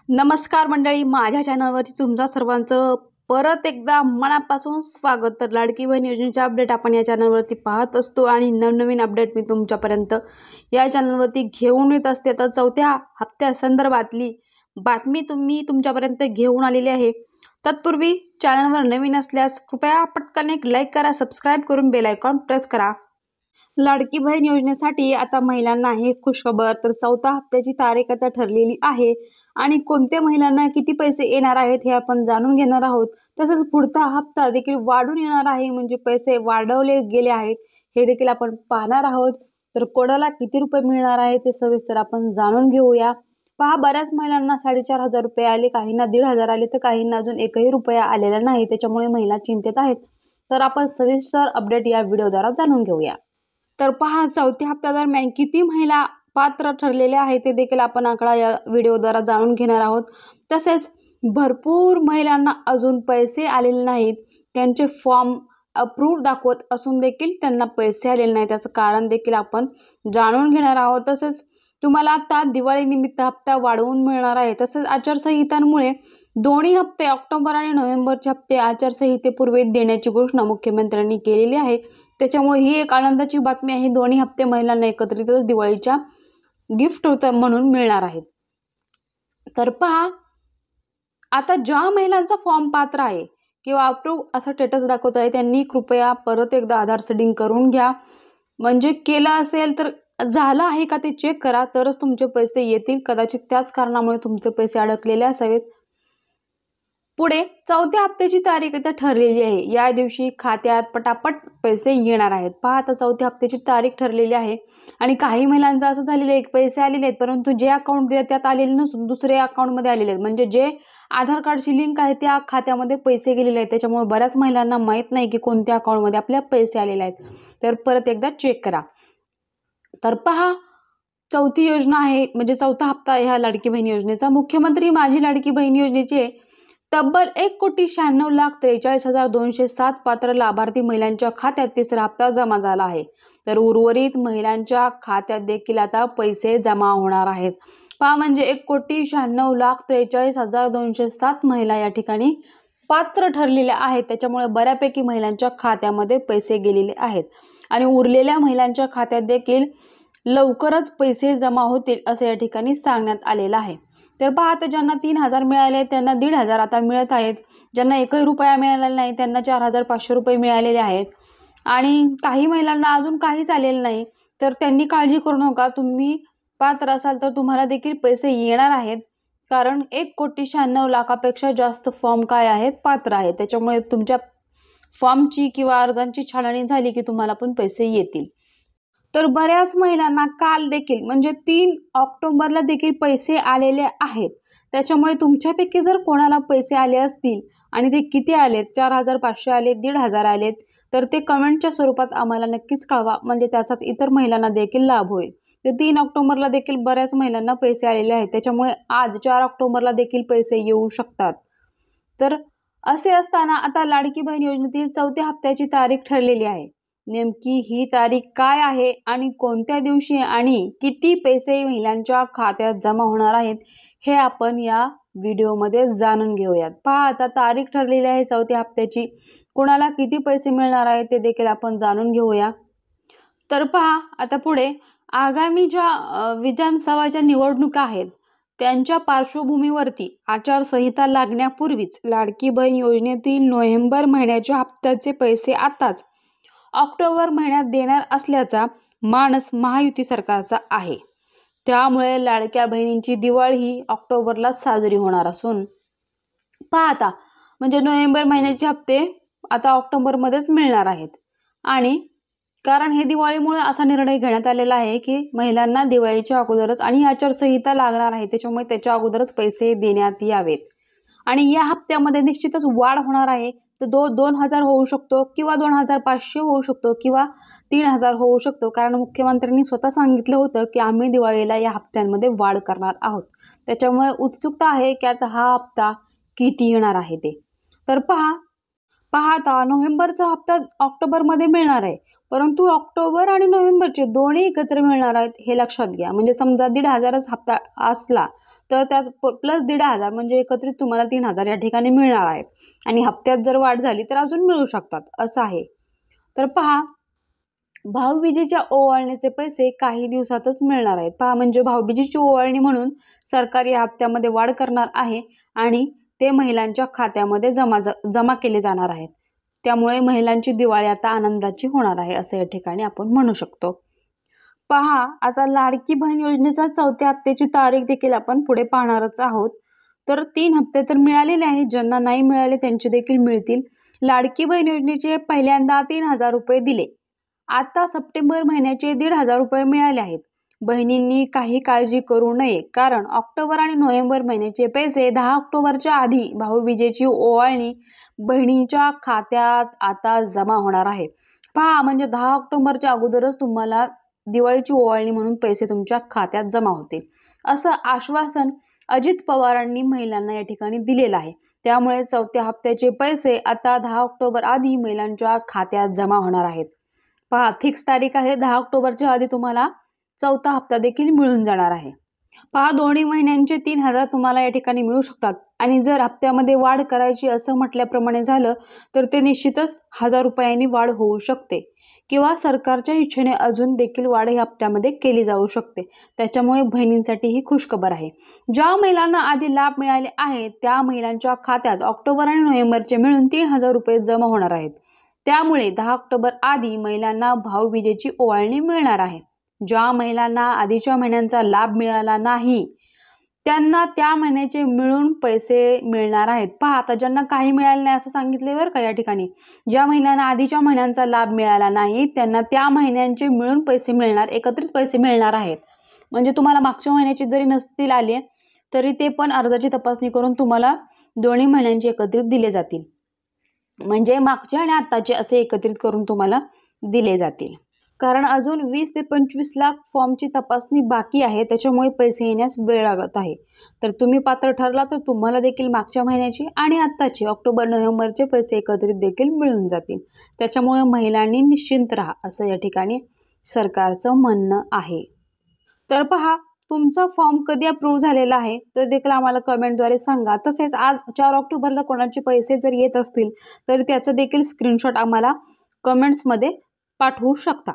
नमस्कार मंडळी, माझ्या चॅनलवरती तुमच्या सर्वांचं परत एकदा मनापासून स्वागत। तर लाडकी बहीण योजनेचे अपडेट आपण या चॅनलवरती पाहत असतो आणि नवनवीन अपडेट मी तुमच्यापर्यंत या चॅनलवरती घेऊन येत असते। तर चौथ्या हप्त्यासंदर्भातली बातमी तुमच्यापर्यंत घेऊन आलेली आहे। तत्पूर्वी चॅनलवर नवीन असल्यास कृपया पटकन एक लाईक करा, सबस्क्राइब करून बेल आयकॉन प्रेस करा। लाडकी बहीण योजनेसाठी आता महिलांना आहे खुशखबर। तर चौथ्या हप्त्याची तारीख आता ठरलेली आहे आणि कोणत्या महिलांना किती पैसे येणार आहेत हे आपण जाणून घेणार आहोत। तसंच पुढचा हप्ता देखील वाढून येणार आहे, म्हणजे पैसे वाढवले गेले आहेत हे देखील आपण पाहणार आहोत। तर कोणाला किती रुपये मिळणार आहे ते सविस्तर आपण जाणून घेऊया। पहा, बऱ्याच महिलांना 4,500 रुपये आले, काहींना 1,500 आले, तर काहींना अजून एकही रुपया आलेला नाही। त्याच्यामुळे महिला चिंतेत आहेत। तर आपण सविस्तर अपडेट या व्हिडिओद्वारा जाणून घेऊया। तर पहा, चौथ्या हप्त्यादरम्यान किती महिला पात्र ठरलेल्या आहेत ते देखील आपण आकडा या व्हिडिओद्वारा जाणून घेणार आहोत। तसेच भरपूर महिलांना अजून पैसे आलेले नाहीत, त्यांचे फॉर्म अप्रूव्ड दाखवत असून देखील त्यांना पैसे आलेले नाहीत, त्याचं कारण देखील आपण जाणून घेणार आहोत। तसेच तुम्हाला आता दिवाळीनिमित्त हप्ता वाढवून मिळणार आहे। तसेच आचारसंहितांमुळे दोन्ही हप्ते ऑक्टोबर आणि नोव्हेंबरचे हप्ते आचारसंहितेपूर्वी देण्याची घोषणा मुख्यमंत्र्यांनी केलेली आहे। त्याच्यामुळे ही एक आनंदाची बातमी आहे। दोन्ही हप्ते महिलांना एकत्रितच दिवाळीच्या गिफ्ट म्हणून मिळणार आहेत। तर पहा, आता ज्या महिलांचा फॉर्म पात्र आहे किंवा अप्रूव्ह असं स्टेटस दाखवत आहे त्यांनी कृपया परत एकदा आधार सेटिंग करून घ्या। म्हणजे केलं असेल तर झालं आहे का ते चेक करा, तरच तुमचे पैसे येतील। कदाचित त्याच कारणामुळे तुमचे पैसे अडकलेले असावेत। पुढे चौथ्या हप्त्याची तारीख आता ठरलेली आहे, या दिवशी खात्यात पटापट पैसे येणार आहेत। पहा, आता चौथ्या हप्त्याची तारीख ठरलेली आहे आणि काही महिलांचं असं झालेलं आहे पैसे आलेले आहेत, परंतु जे अकाउंट दिले त्यात आलेले नसून दुसऱ्या अकाउंटमध्ये आलेले आहेत, म्हणजे जे आधार कार्डची लिंक आहे त्या खात्यामध्ये पैसे गेलेले आहेत। त्याच्यामुळे बऱ्याच महिलांना माहीत नाही की कोणत्या अकाउंटमध्ये आपल्या पैसे आलेले आहेत। तर परत एकदा चेक करा। तर पहा, चौथी योजना आहे, म्हणजे चौथा हप्ता आहे ह्या लाडकी बहीण योजनेचा। मुख्यमंत्री माझी लाडकी बहीण योजनेचे तब्बल 1,96,43,207 पात्र लाभार्थी महिलांच्या खात्यात तिसरा हप्ता जमा झाला आहे। तर उर्वरित महिलांच्या खात्यात देखील आता पैसे जमा होणार आहेत। पहा, म्हणजे 1,96,43,207 महिला या ठिकाणी पात्र ठरलेल्या आहेत। त्याच्यामुळे बऱ्यापैकी महिलांच्या खात्यामध्ये पैसे गेलेले आहेत आणि उरलेल्या महिलांच्या खात्यात देखील लवकरच पैसे जमा होतील असं या ठिकाणी सांगण्यात आलेलं आहे। तर पहा, आता ज्यांना 3,000 मिळाले त्यांना 1,500 आता मिळत आहेत। ज्यांना एकही रुपया मिळालेला नाही त्यांना 4,500 रुपये मिळालेले आहेत आणि काही महिलांना अजून काहीच आलेलं नाही। तर त्यांनी काळजी करू नका, तुम्ही पात्र असाल तर तुम्हाला देखील पैसे येणार आहेत, कारण 1,96,00,000पेक्षा जास्त फॉर्म काय आहेत पात्र आहेत। त्याच्यामुळे तुमच्या फॉर्मची किंवा अर्जांची छाननी झाली की तुम्हाला पण पैसे येतील। तर बऱ्याच महिलांना काल देखील म्हणजे 3 ऑक्टोबरला देखील पैसे आलेले आहेत। त्याच्यामुळे तुमच्यापैकी जर कोणाला पैसे आले असतील आणि ते किती आलेत, 4,500 आलेत, 1,500 आलेत, तर ते कमेंटच्या स्वरूपात आम्हाला नक्कीच कळवा, म्हणजे त्याचाच इतर महिलांना देखील लाभ होईल। तर 3 ऑक्टोबरला देखील बऱ्याच महिलांना पैसे आलेले आहेत, त्याच्यामुळे आज 4 ऑक्टोबरला देखील पैसे येऊ शकतात। तर असे असताना आता लाडकी बहीण योजनेतील चौथ्या हप्त्याची तारीख ठरलेली आहे। नेमकी ही तारीख काय आहे आणि कोणत्या दिवशी आणि किती पैसे महिलांच्या खात्यात जमा होणार आहेत हे आपण या व्हिडिओमध्ये जाणून घेऊयात। पहा, आता तारीख ठरलेली आहे चौथ्या हप्त्याची, कोणाला किती पैसे मिळणार आहेत ते देखील आपण जाणून घेऊया। तर पहा, आता पुढे आगामी ज्या विधानसभाच्या निवडणुका आहेत त्यांच्या पार्श्वभूमीवरती आचारसंहिता लागण्यापूर्वीच लाडकी बहीण योजनेतील नोव्हेंबर महिन्याच्या हप्त्याचे पैसे आताच ऑक्टोबर महिन्यात देणार असल्याचा मानस महायुती सरकारचा आहे। त्यामुळे लाडक्या बहिणींची दिवाळी ही ऑक्टोबरला साजरी होणार असून पहा, आता म्हणजे नोव्हेंबर महिन्याचे हप्ते आता ऑक्टोबरमध्येच मिळणार आहेत। आणि कारण हे दिवाळीमुळे असा निर्णय घेण्यात आलेला आहे की महिलांना दिवाळीच्या अगोदरच आणि आचारसंहिता लागणार आहे, त्याच्यामुळे त्याच्या अगोदरच पैसे देण्यात यावेत। आणि या हप्त्यामध्ये निश्चितच वाढ होणार आहे। तर 2,000 होऊ शकतो किंवा 2,500 होऊ शकतो किंवा 3,000 होऊ शकतो, कारण मुख्यमंत्र्यांनी स्वतः सांगितलं होतं की आम्ही दिवाळीला या हप्त्यांमध्ये वाढ करणार आहोत। त्याच्यामुळे उत्सुकता आहे की आता हा हप्ता किती येणार आहे ते। तर पहा, पहा आता नोव्हेंबरचा हप्ता ऑक्टोबरमध्ये मिळणार आहे, परंतु ऑक्टोबर आणि नोव्हेंबरचे दोन्ही एकत्र मिळणार आहेत हे लक्षात घ्या. म्हणजे समजा 1,500च हप्ता असला तर त्यात प्लस 1,500 म्हणजे एकत्रित तुम्हाला 3,000 या ठिकाणी मिळणार आहेत. आणि हप्त्यात जर वाढ झाली तर अजून मिळू शकतात असं आहे. तर पहा, भाऊबीजेच्या ओवाळणीचे पैसे काही दिवसातच मिळणार आहेत. पहा म्हणजे भाऊबीजेची ओवाळणी म्हणून सरकार या हप्त्यामध्ये वाढ करणार आहे आणि ते महिलांच्या खात्यामध्ये जमा केले जाणार आहेत. त्यामुळे महिलांची दिवाळी आता आनंदाची होणार आहे असं या ठिकाणी आपण म्हणू शकतो. पहा आता लाडकी बहीण योजनेचा 4थ्या हप्त्याची तारीख देखील आपण पुढे पाहणारच आहोत. तर 3 हप्ते तर मिळालेले आहेत, ज्यांना नाही मिळाले त्यांचे देखील मिळतील. लाडकी बहीण योजनेचे पहिल्यांदा 3,000 रुपये दिले. आता सप्टेंबर महिन्याचे 1,500 रुपये मिळाले आहेत. बहिणींनी काही काळजी करू नये, कारण ऑक्टोबर आणि नोव्हेंबर महिन्याचे पैसे 10 ऑक्टोबरच्या आधी भाऊबीजेची ओवाळणी बहिणींच्या खात्यात आता जमा होणार आहे. पहा म्हणजे 10 ऑक्टोबरच्या अगोदरच तुम्हाला दिवाळीची ओवाळणी म्हणून पैसे तुमच्या खात्यात जमा होतील, असं आश्वासन अजित पवारांनी महिलांना या ठिकाणी दिलेलं आहे. त्यामुळे 4थ्या हप्त्याचे पैसे आता 10 ऑक्टोबर आधी महिलांच्या खात्यात जमा होणार आहेत. पहा फिक्स तारीख आहे, 10 ऑक्टोबरच्या आधी तुम्हाला 4था हप्ता देखील मिळून जाणार आहे. पहा दोन्ही महिन्यांचे 3,000 तुम्हाला या ठिकाणी मिळू शकतात. आणि जर हप्त्यामध्ये वाढ करायची असं म्हटल्याप्रमाणे झालं तर ते निश्चितच 1,000 रुपयांनी वाढ होऊ शकते, किंवा सरकारच्या इच्छेने अजून देखील वाढ या हप्त्यामध्ये केली जाऊ शकते. त्याच्यामुळे बहिणींसाठी ही खुशखबर आहे. ज्या महिलांना आधी लाभ मिळाले आहेत त्या महिलांच्या खात्यात ऑक्टोबर आणि नोव्हेंबरचे मिळून 3,000 रुपये जमा होणार आहेत. त्यामुळे 10 ऑक्टोबर आधी महिलांना भाऊबीजेची ओवाळणी मिळणार आहे. ज्या महिलांना आधीच्या महिन्यांचा लाभ मिळाला नाही त्यांना त्या महिन्याचे मिळून पैसे मिळणार आहेत. पहा आता ज्यांना काही मिळाले नाही असं सांगितले बरं का या ठिकाणी. ज्या महिलांना आधीच्या महिन्यांचा लाभ मिळाला नाही त्यांना त्या महिन्यांचे मिळून पैसे मिळणार, एकत्रित पैसे मिळणार आहेत. म्हणजे तुम्हाला मागच्या महिन्याचे जरी नसतील आले तरी ते पण अर्जाची तपासणी करून तुम्हाला दोन्ही महिन्यांचे एकत्रित दिले जातील. म्हणजे मागचे आणि आत्ताचे असे एकत्रित करून तुम्हाला दिले जातील. कारण अजून 20 ते 25 लाख फॉर्मची तपासणी बाकी आहे, त्याच्यामुळे पैसे येण्यास वेळ लागत आहे. तर तुम्ही पात्र ठरला तर तुम्हाला देखील मागच्या महिन्याचे आणि आत्ताचे ऑक्टोबर नोव्हेंबरचे पैसे एकत्रित देखील मिळून जातील. त्याच्यामुळे महिलांनी निश्चिंत राहा असं या ठिकाणी सरकारचं म्हणणं आहे. तर पहा तुमचा फॉर्म कधी अप्रूव्ह झालेला आहे तर देखील आम्हाला कमेंटद्वारे सांगा. तसेच आज 4 ऑक्टोबरला कोणाचे पैसे जर येत असतील तर त्याचं देखील स्क्रीनशॉट आम्हाला कमेंट्समध्ये पाठवू शकता.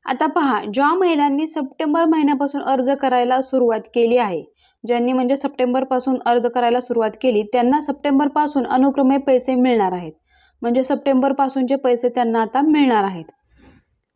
आता पहा ज्या महिलांनी सप्टेंबर महिन्यापासून अर्ज करायला सुरुवात केली आहे, ज्यांनी म्हणजे सप्टेंबरपासून अर्ज करायला सुरुवात केली त्यांना सप्टेंबरपासून अनुक्रमे पैसे मिळणार आहेत. म्हणजे सप्टेंबरपासूनचे पैसे त्यांना आता मिळणार आहेत.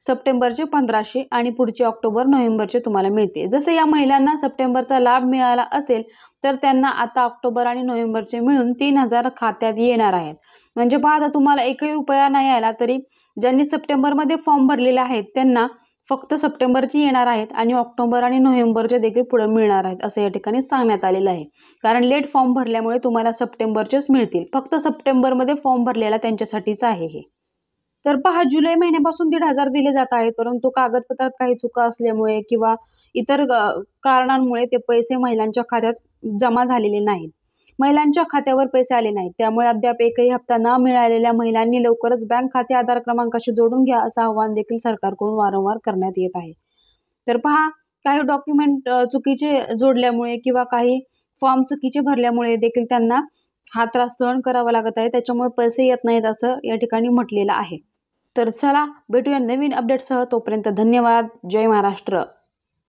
सप्टेंबरचे 1,500 आणि पुढचे ऑक्टोबर नोव्हेंबरचे तुम्हाला मिळते. जसे या महिलांना सप्टेंबरचा लाभ मिळाला असेल तर त्यांना आता ऑक्टोबर आणि नोव्हेंबरचे मिळून 3,000 खात्यात येणार आहेत. म्हणजे पहा आता तुम्हाला एकही रुपया नाही आला तरी ज्यांनी सप्टेंबरमध्ये फॉर्म भरलेले आहेत त्यांना फक्त सप्टेंबरची येणार आहेत आणि ऑक्टोबर आणि नोव्हेंबरचे देखील पुढे मिळणार आहेत असं या ठिकाणी सांगण्यात आलेलं आहे. कारण लेट फॉर्म भरल्यामुळे तुम्हाला सप्टेंबरचेच मिळतील. फक्त सप्टेंबरमध्ये फॉर्म भरलेला त्यांच्यासाठीच आहे हे. तर पहा जुलै महिन्यापासून 1,500 दिले जात आहेत, परंतु कागदपत्रात काही चुका असल्यामुळे किंवा इतर कारणांमुळे ते पैसे महिलांच्या खात्यात जमा झालेले नाहीत. महिलांच्या खात्यावर पैसे आले नाहीत. त्यामुळे अद्याप एकही हप्ता न मिळालेल्या महिलांनी लवकरच बँक खाते आधार क्रमांकाशी जोडून घ्या असं आवाहन देखील सरकारकडून वारंवार करण्यात येत आहे. तर पहा काही डॉक्युमेंट चुकीचे जोडल्यामुळे किंवा काही फॉर्म चुकीचे भरल्यामुळे देखील त्यांना हा त्रास सहन करावा लागत आहे. त्याच्यामुळे पैसे येत नाहीत असं या ठिकाणी म्हटलेलं आहे. तर चला भेटूया नवीन अपडेटसह. तोपर्यंत धन्यवाद. जय महाराष्ट्र.